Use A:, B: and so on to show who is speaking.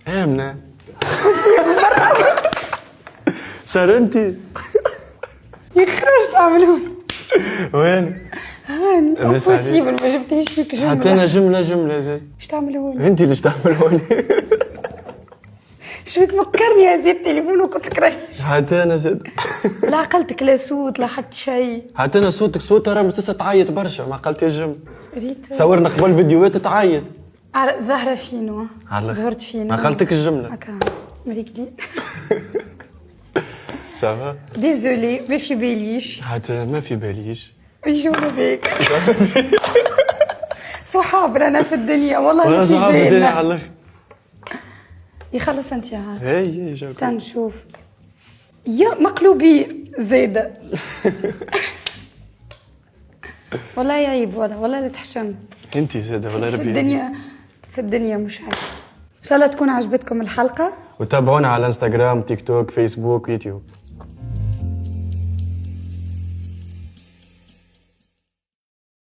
A: امنه صار انت
B: يخرج تعملون
A: وين؟
B: هاني امبوسيبل ما جبتيش فيك جمله.
A: حتى انا جمله زين.
B: ايش تعملون؟
A: انت ليش تعملوني؟
B: شبيك مكرني يا زيد التليفون وقلت لك ريش.
A: حتى انا زاد.
B: لا عقلتك لا صوت لا حتى شيء.
A: حتى انا صوتك راه مستسا تعيط برشا ما قلت يا جم.
B: ريت
A: صورنا قبل فيديوهات تعيط.
B: ظهرة فينو ظهرت فينو
A: ما قلتك الجمله.
B: هكا مريك لي.
A: سافا
B: ديزولي ما في باليش.
A: حتى ما في باليش.
B: يجونا بيك. صحاب رانا في الدنيا والله
A: ولا
B: ما في
A: صحاب الدنيا
B: بالنا.
A: على الاخر.
B: يخلص انت هاد.
A: هي جاك.
B: استنى نشوف. يا مقلوبي زايدة. والله عيب والله لا تحشم.
A: انت زاده ولا ربي.
B: في الدنيا مش عيب. ان شاء الله تكون عجبتكم الحلقة.
A: وتابعونا على انستغرام تيك توك فيسبوك يوتيوب.